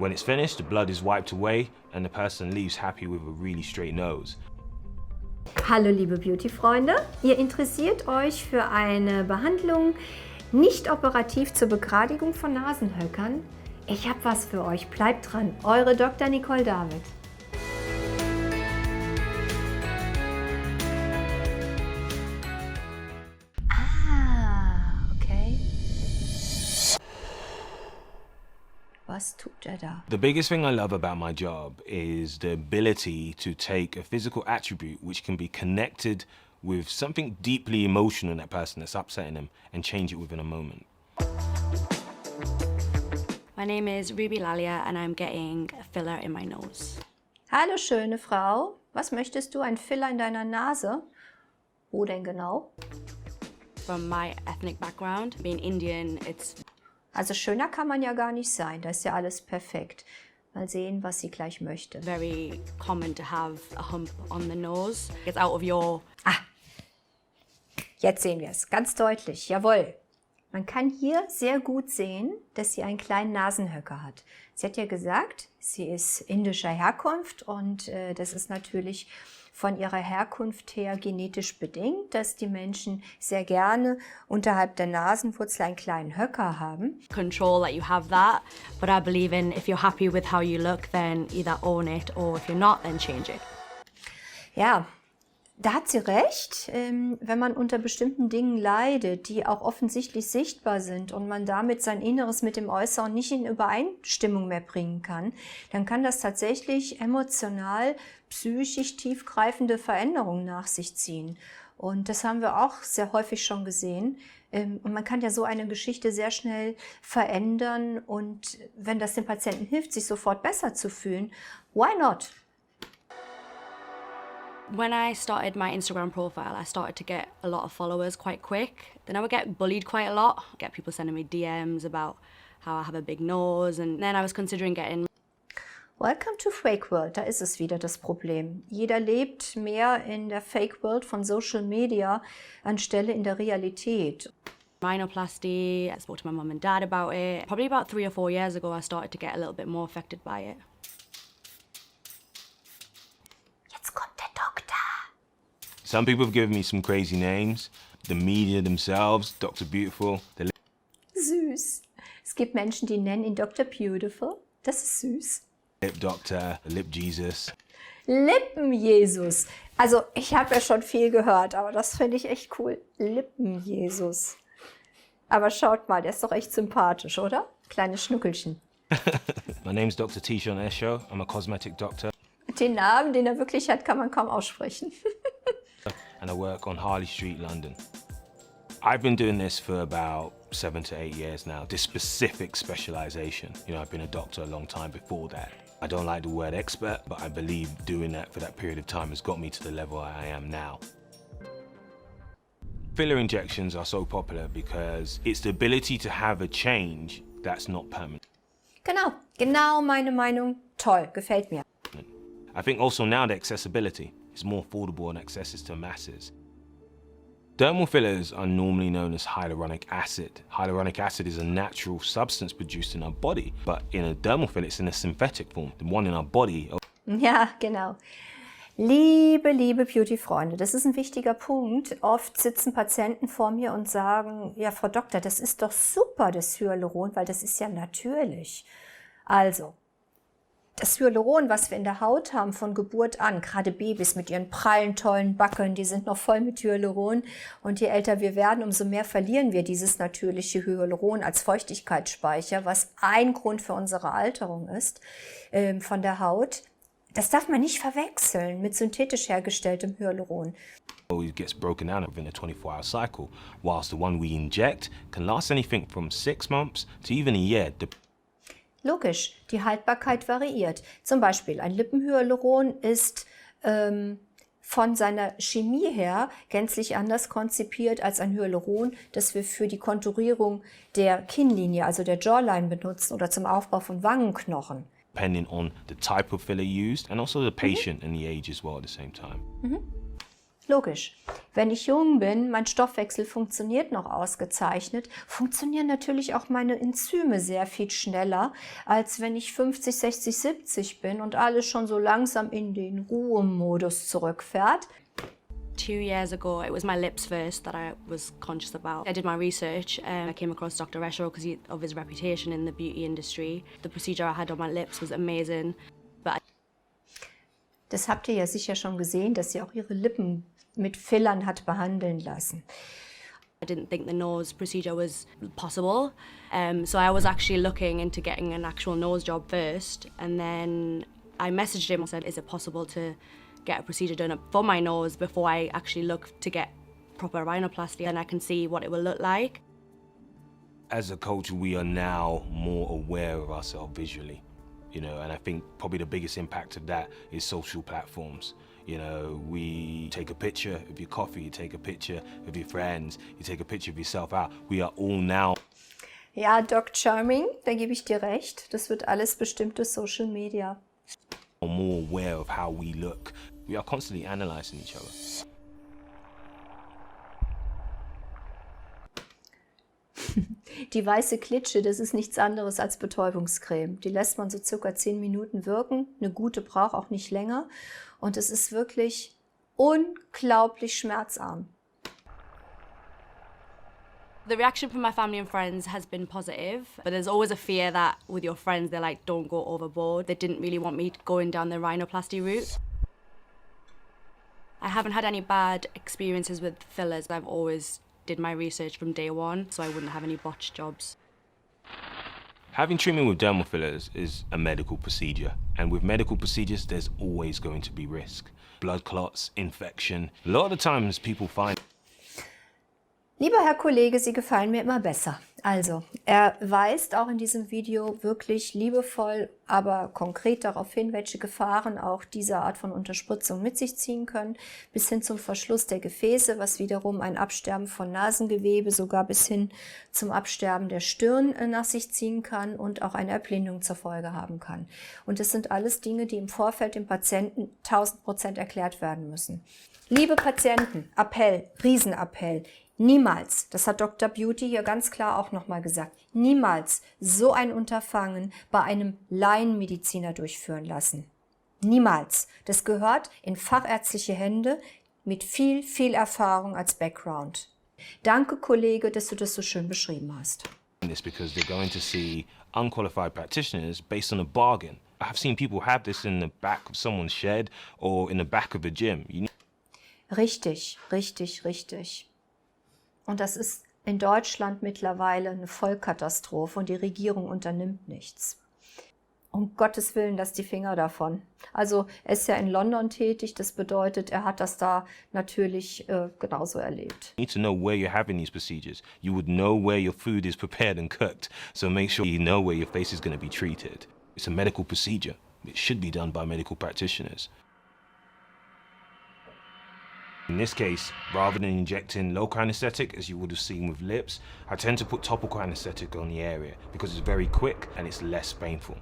When it's finished, the blood is wiped away and the person leaves happy with a really straight nose. Hallo liebe Beauty-Freunde, ihr interessiert euch für eine Behandlung nicht operativ zur Begradigung von Nasenhöckern? Ich habe was für euch, bleibt dran, eure Dr. Nicole David. Okay. Was tut er da? The biggest thing I love about my job is the ability to take a physical attribute which can be connected with something deeply emotional in that person that's upsetting them and change it within a moment. My name is Ruby Lalia and I'm getting a filler in my nose. Hallo schöne Frau, was möchtest du? Ein Filler in deiner Nase? Wo denn genau? From my ethnic background, being Indian, it's... Also schöner kann man ja gar nicht sein, da ist ja alles perfekt. Mal sehen, was sie gleich möchte. very common to have a hump on the nose. It's out of your... Jetzt sehen wir es, ganz deutlich, jawohl. Man kann hier sehr gut sehen, dass sie einen kleinen Nasenhöcker hat. Sie hat ja gesagt, sie ist indischer Herkunft und das ist natürlich von ihrer Herkunft her genetisch bedingt, dass die Menschen sehr gerne unterhalb der Nasenwurzel einen kleinen Höcker haben. Control that you have that, but I believe in if you're happy with how you look, then either own it or if you're not, then change it. Ja, da hat sie recht, wenn man unter bestimmten Dingen leidet, die auch offensichtlich sichtbar sind und man damit sein Inneres mit dem Äußeren nicht in Übereinstimmung mehr bringen kann, dann kann das tatsächlich emotional, psychisch tiefgreifende Veränderungen nach sich ziehen. Und das haben wir auch sehr häufig schon gesehen. Und man kann ja so eine Geschichte sehr schnell verändern und wenn das dem Patienten hilft, sich sofort besser zu fühlen, why not? When I started my Instagram profile, I started to get a lot of followers quite quick. Then I would get bullied quite a lot, get people sending me DMs about how I have a big nose, and then I was considering getting... Welcome to Fake World, da ist es wieder das Problem. Jeder lebt mehr in der Fake World von Social Media anstelle in der Realität. Rhinoplasty, I spoke to my mum and dad about it. Probably about 3 or 4 years ago, I started to get a little bit more affected by it. Jetzt kommt der Doktor. Some people have given me some crazy names. The media themselves, Dr. Beautiful, the Süß. Es gibt Menschen, die nennen ihn Dr. Beautiful. Das ist süß. Lip Doctor, the Lip Jesus. Lippen-Jesus. Also ich habe ja schon viel gehört, aber das finde ich echt cool. Lippen-Jesus. Aber schaut mal, der ist doch echt sympathisch, oder? Kleines Schnuckelchen. My name's Dr. Tishon Esho. I'm a cosmetic doctor. Den Namen, den er wirklich hat, kann man kaum aussprechen. And I work on Harley Street, London. I've been doing this for about 7 to 8 years now, this specific specialization. You know, I've been a doctor a long time before that. I don't like the word expert, but I believe doing that for that period of time has got me to the level I am now. Filler injections are so popular because it's the ability to have a change that's not permanent. Genau meine Meinung. Toll, gefällt mir. I think also now the accessibility is more affordable and accesses to masses. Dermal fillers are normally known as hyaluronic acid. Hyaluronic acid is a natural substance produced in our body, but in a dermal filler it's in a synthetic form. The one in our body. Ja, genau. Liebe Beauty-Freunde, das ist ein wichtiger Punkt. Oft sitzen Patienten vor mir und sagen, ja, Frau Doktor, das ist doch super, das Hyaluron, weil das ist ja natürlich. Also, das Hyaluron, was wir in der Haut haben von Geburt an, gerade Babys mit ihren prallen, tollen Backen, die sind noch voll mit Hyaluron. Und je älter wir werden, umso mehr verlieren wir dieses natürliche Hyaluron als Feuchtigkeitsspeicher, was ein Grund für unsere Alterung ist von der Haut. Das darf man nicht verwechseln mit synthetisch hergestelltem Hyaluron. It gets broken down within a 24-hour cycle, whilst the one we inject can last anything from 6 months to even a year. Logisch, die Haltbarkeit variiert. Zum Beispiel ein Lippenhyaluron ist von seiner Chemie her gänzlich anders konzipiert als ein Hyaluron, das wir für die Konturierung der Kinnlinie, also der Jawline benutzen oder zum Aufbau von Wangenknochen. Depending on the type of filler used and also the patient and the age as well at the same time. Logisch. Wenn ich jung bin, mein Stoffwechsel funktioniert noch ausgezeichnet, funktionieren natürlich auch meine Enzyme sehr viel schneller, als wenn ich 50, 60, 70 bin und alles schon so langsam in den Ruhemodus zurückfährt. 2 years ago, it was my lips first that I was conscious about. I did my research. I came across Dr. because of his reputation in the beauty industry. The procedure I had on my lips was amazing. Das habt ihr ja sicher schon gesehen, dass sie auch ihre Lippen mit Fillern hat behandeln lassen. I didn't think the nose procedure was possible. So I was actually looking into getting an actual nose job first. And then I messaged him and said, is it possible to get a procedure done for my nose before I actually look to get proper rhinoplasty and I can see what it will look like. As a culture, we are now more aware of ourselves visually, you know, and I think probably the biggest impact of that is social platforms. You know, we take a picture of your coffee, you take a picture of your friends, you take a picture of yourself out. We are all now. Ja, Doc Charming, da gebe ich dir recht. Das wird alles bestimmt durch Social Media. More aware of how we look. We are constantly analyzing each other. Die weiße Klitsche, das ist nichts anderes als Betäubungscreme. Die lässt man so circa 10 Minuten wirken. Eine gute braucht auch nicht länger. Und es ist wirklich unglaublich schmerzarm. The reaction from my family and friends has been positive, but there's always a fear that with your friends, they're like, don't go overboard. They didn't really want me going down the rhinoplasty route. I haven't had any bad experiences with fillers. I've always did my research from day one, so I wouldn't have any botched jobs. Having treatment with dermal fillers is a medical procedure, and with medical procedures, there's always going to be risk. Blood clots, infection. A lot of the times people find. Lieber Herr Kollege, Sie gefallen mir immer besser. Also, er weist auch in diesem Video wirklich liebevoll, aber konkret darauf hin, welche Gefahren auch diese Art von Unterspritzung mit sich ziehen können, bis hin zum Verschluss der Gefäße, was wiederum ein Absterben von Nasengewebe, sogar bis hin zum Absterben der Stirn nach sich ziehen kann und auch eine Erblindung zur Folge haben kann. Und das sind alles Dinge, die im Vorfeld dem Patienten 1000% erklärt werden müssen. Liebe Patienten, Appell, Riesenappell, niemals, das hat Dr. Beauty hier ganz klar auch nochmal gesagt, niemals so ein Unterfangen bei einem Laienmediziner durchführen lassen. Niemals. Das gehört in fachärztliche Hände mit viel, viel Erfahrung als Background. Danke, Kollege, dass du das so schön beschrieben hast. This because they're going to see unqualified practitioners based on a bargain. I've seen people have this in the back of someone's shed or in the back of a gym. Richtig, richtig, richtig. Und das ist in Deutschland mittlerweile eine Vollkatastrophe und die Regierung unternimmt nichts. Um Gottes Willen, lasst die Finger davon. Also er ist ja in London tätig, das bedeutet, er hat das da natürlich genauso erlebt. You need to know where you're having these procedures. You would know where your food is prepared and cooked. So make sure you know where your face is going to be treated. It's a medical procedure. It should be done by medical practitioners. In this case, rather than injecting local anesthetic, as you would have seen with lips, I tend to put topical anesthetic on the area because it's very quick and it's less painful.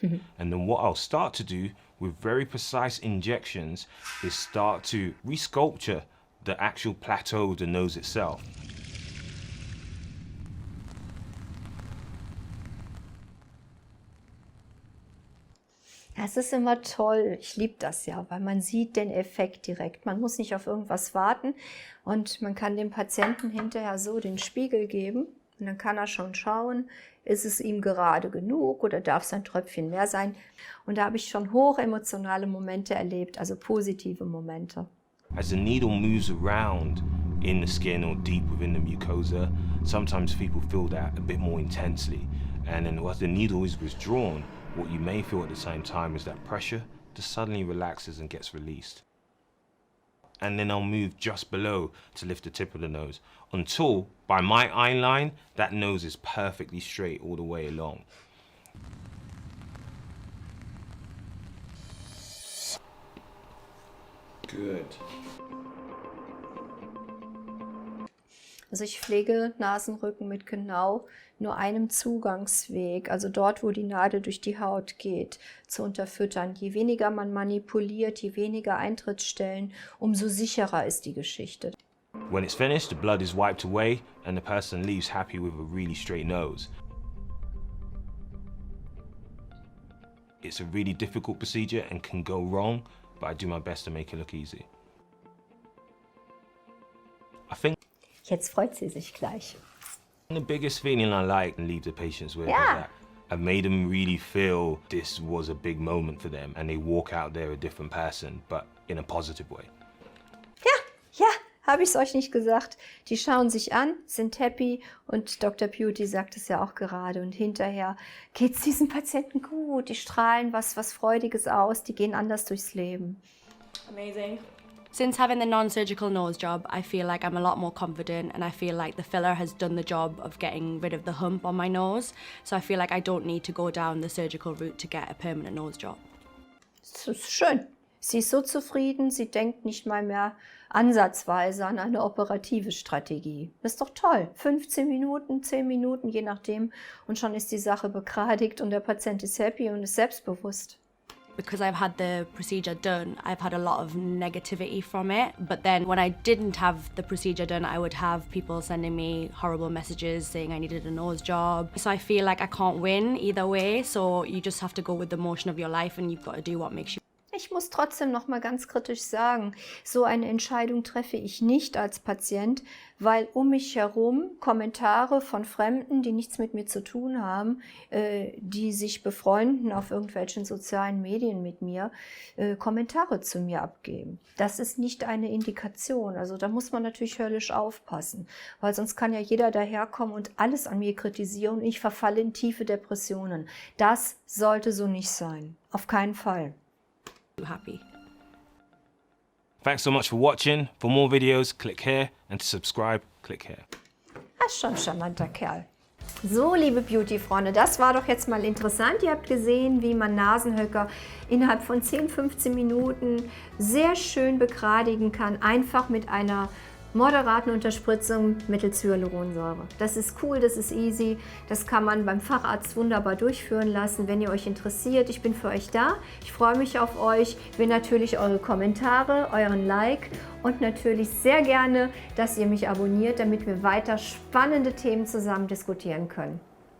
And then what I'll start to do with very precise injections is start to resculpture the actual plateau of the nose itself. Es ist immer toll, ich liebe das ja, weil man sieht den Effekt direkt. Man muss nicht auf irgendwas warten und man kann dem Patienten hinterher so den Spiegel geben und dann kann er schon schauen, ist es ihm gerade genug oder darf es ein Tröpfchen mehr sein. Und da habe ich schon hochemotionale Momente erlebt, also positive Momente. As the needle moves around in the skin or deep within the mucosa, sometimes people feel that a bit more intensely. And then as the needle is withdrawn, what you may feel at the same time is that pressure just suddenly relaxes and gets released. And then I'll move just below to lift the tip of the nose until, by my eye line, that nose is perfectly straight all the way along. Good. Also ich pflege Nasenrücken mit genau nur einem Zugangsweg, also dort, wo die Nadel durch die Haut geht, zu unterfüttern. Je weniger man manipuliert, je weniger Eintrittsstellen, umso sicherer ist die Geschichte. When it's finished, the blood is wiped away and the person leaves happy with a really straight nose. It's a really difficult procedure and can go wrong, but I do my best to make it look easy. I think Jetzt freut sie sich gleich. the biggest feeling I like and leave the patients with is Yeah. that I've made them really feel this was a big moment for them and they walk out there a different person, but in a positive way. Ja, habe ich es euch nicht gesagt. Die schauen sich an, sind happy und Dr. Beauty sagt es ja auch gerade. Und hinterher geht es diesen Patienten gut. Die strahlen was Freudiges aus, die gehen anders durchs Leben. Amazing. Since having the non-surgical nose job, I feel like I'm a lot more confident and I feel like the filler has done the job of getting rid of the hump on my nose. So I feel like I don't need to go down the surgical route to get a permanent nose job. Das ist schön. Sie ist so zufrieden, sie denkt nicht mal mehr ansatzweise an eine operative Strategie. Das ist doch toll. 15 Minuten, 10 Minuten, je nachdem. Und schon ist die Sache begradigt und der Patient ist happy und ist selbstbewusst. Because I've had the procedure done, I've had a lot of negativity from it. But then when I didn't have the procedure done, I would have people sending me horrible messages saying I needed a nose job. So I feel like I can't win either way. So you just have to go with the motion of your life and you've got to do what makes you. Ich muss trotzdem noch mal ganz kritisch sagen, so eine Entscheidung treffe ich nicht als Patient, weil um mich herum Kommentare von Fremden, die nichts mit mir zu tun haben, die sich befreunden auf irgendwelchen sozialen Medien mit mir, Kommentare zu mir abgeben. Das ist nicht eine Indikation. Also da muss man natürlich höllisch aufpassen, weil sonst kann ja jeder daherkommen und alles an mir kritisieren und ich verfalle in tiefe Depressionen. Das sollte so nicht sein. Auf keinen Fall. Happy. Thanks so much for watching. For more videos, click here, and to subscribe, click here. Das ist schon ein charmanter Kerl. So, liebe Beauty-Freunde, das war doch jetzt mal interessant. Ihr habt gesehen, wie man Nasenhöcker innerhalb von 10-15 Minuten sehr schön begradigen kann, einfach mit einer moderaten Unterspritzung mittels Hyaluronsäure. Das ist cool, das ist easy, das kann man beim Facharzt wunderbar durchführen lassen, wenn ihr euch interessiert. Ich bin für euch da, ich freue mich auf euch, will natürlich eure Kommentare, euren Like und natürlich sehr gerne, dass ihr mich abonniert, damit wir weiter spannende Themen zusammen diskutieren können.